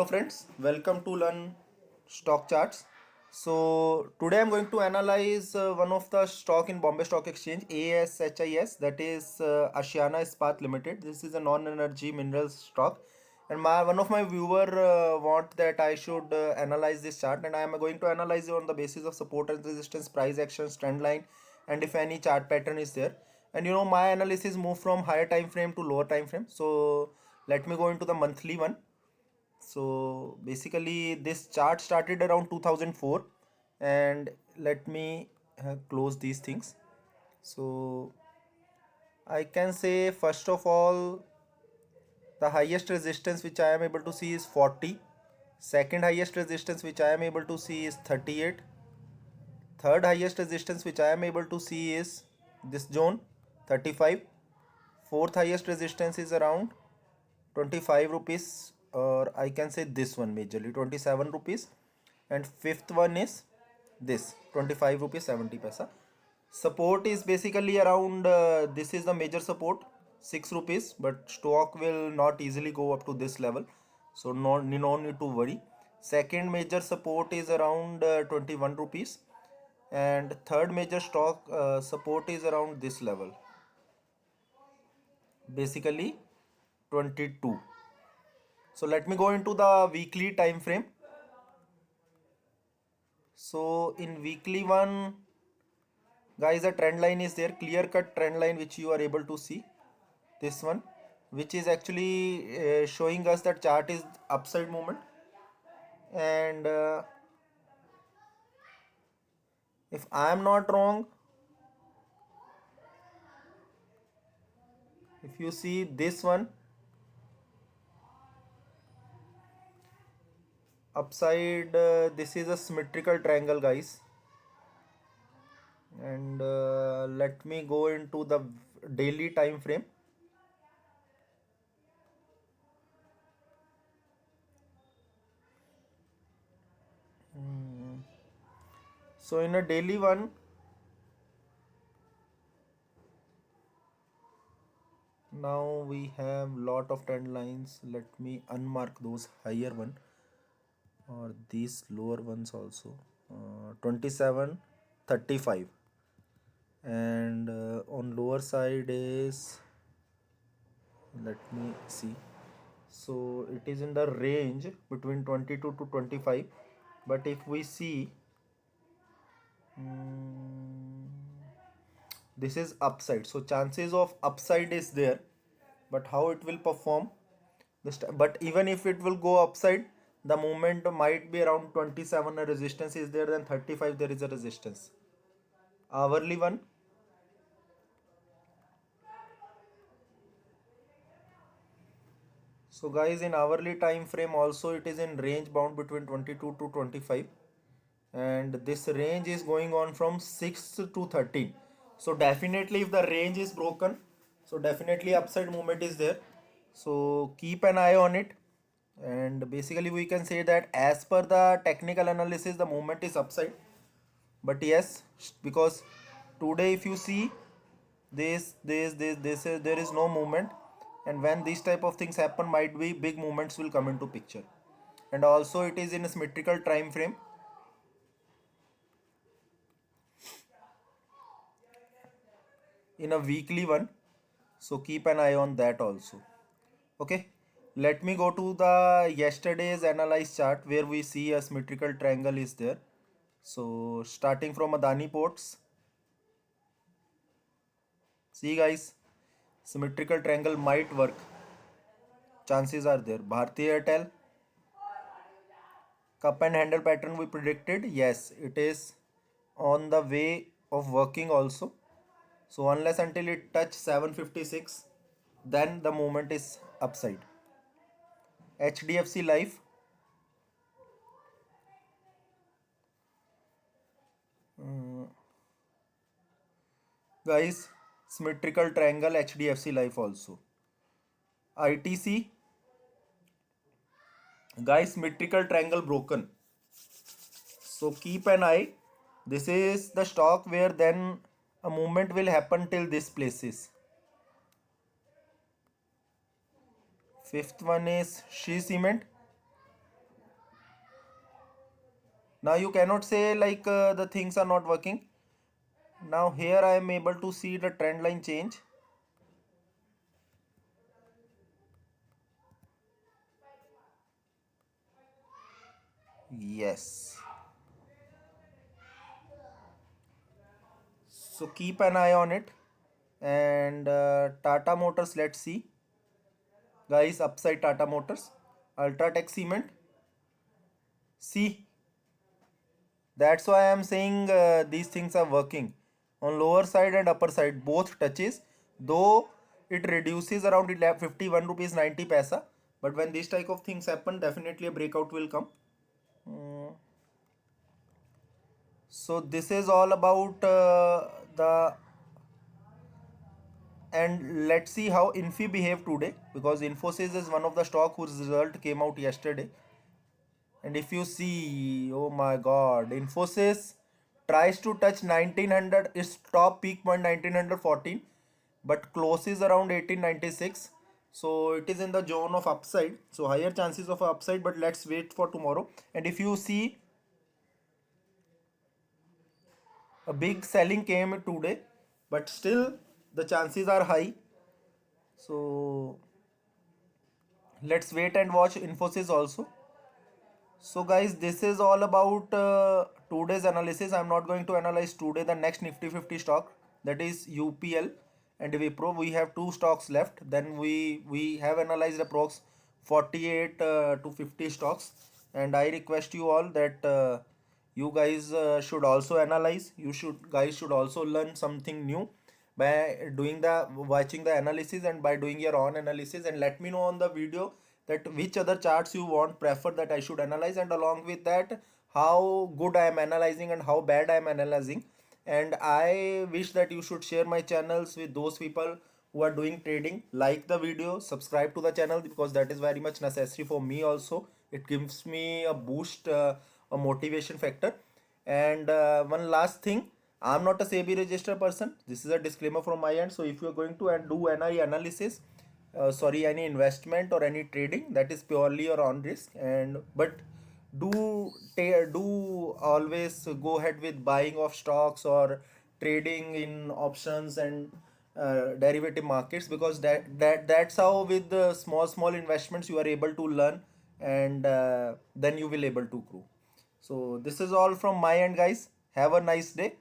Hello friends, welcome to Learn Stock Charts. So today I'm going to analyze one of the stock in Bombay Stock Exchange, ASHIS, that is Ashiana Ispat Limited. This is a non-energy minerals stock, and one of my viewer want that I should analyze this chart, and I am going to analyze it on the basis of support and resistance, price action, trend line, and if any chart pattern is there. And my analysis move from higher time frame to lower time frame. So let me go into the monthly one. So basically this chart started around 2004, and let me close these things. So I can say first of all, the highest resistance which I am able to see is 40. Second highest resistance which I am able to see is 38. Third highest resistance which I am able to see is this zone, 35. Fourth highest resistance is around 25 rupees, or I can say this one majorly 27 rupees, and fifth one is this 25 rupees 70 paisa. Support is basically around this is the major support, 6 rupees, but stock will not easily go up to this level, so no need to worry. Second major support is around 21 rupees, and third major stock support is around this level, basically 22. So let me go into the weekly time frame. So in weekly one, guys, a trend line is there, clear cut trend line which you are able to see. This one, which is actually showing us that chart is upside movement, and if I am not wrong, if you see this one upside, this is a symmetrical triangle, guys. And let me go into the daily time frame. So in a daily one, now we have lot of trend lines. Let me unmark those higher one or these lower ones also. 27, 35, and on lower side is, let me see. So it is in the range between 22 to 25, but if we see, this is upside, so chances of upside is there, but how it will perform this time. But even if it will go upside, the movement might be around 27, a resistance is there, then 35 there is a resistance. Hourly one, so guys, in hourly time frame also it is in range bound between 22 to 25, and this range is going on from 6 to 13. So definitely if the range is broken, so definitely upside movement is there, so keep an eye on it. And basically we can say that as per the technical analysis the movement is upside, but yes, because today if you see this there is no movement, and when these type of things happen, might be big movements will come into picture. And also it is in a symmetrical time frame, in a weekly one, so keep an eye on that also. Okay, let me go to the yesterday's analyzed chart where we see a symmetrical triangle is there. So starting from Adani Ports, see guys, symmetrical triangle might work, chances are there. Bharti Airtel, cup and handle pattern we predicted, yes, it is on the way of working also. So unless until it touch 756, then the movement is upside. HDFC Life, guys, symmetrical triangle HDFC Life also. ITC, guys, symmetrical triangle broken, so keep an eye. This is the stock where then a movement will happen till this places. Fifth one is She Cement, Now you cannot say like the things are not working. Now here I am able to see the trend line change. Yes. So keep an eye on it. And Tata Motors, let's see. Guys, upside Tata Motors. Ultratech Cement. See, that's why I am saying these things are working. On lower side and upper side, both touches. Though it reduces around 51 rupees 90 paisa. But when these type of things happen, definitely a breakout will come. Mm, So this is all about the, and let's see how Infi behaved today, because Infosys is one of the stock whose result came out yesterday. And if you see, oh my god, Infosys tries to touch 1900, its top peak point 1914, but closes around 1896. So it is in the zone of upside. So higher chances of upside, but let's wait for tomorrow. And if you see, a big selling came today, but still the chances are high. So let's wait and watch Infosys also. So guys, this is all about today's analysis. I'm not going to analyze today the next Nifty 50 stock, that is UPL and Wipro. We have two stocks left. Then we have analyzed approx 48 to 50 stocks, and I request you all that you guys should also analyze. You should guys should also learn something new by doing the watching the analysis and by doing your own analysis, and let me know on the video that which other charts you want prefer that I should analyze, and along with that how good I am analyzing and how bad I am analyzing. And I wish that you should share my channels with those people who are doing trading. Like the video, subscribe to the channel, because that is very much necessary for me also. It gives me a boost, a motivation factor. And one last thing, I'm not a SEBI registered person. This is a disclaimer from my end. So if you are going to do any analysis, sorry, any investment or any trading, that is purely your own risk. And but do always go ahead with buying of stocks or trading in options and derivative markets, because that's how with the small investments you are able to learn, and then you will able to grow. So this is all from my end, guys. Have a nice day.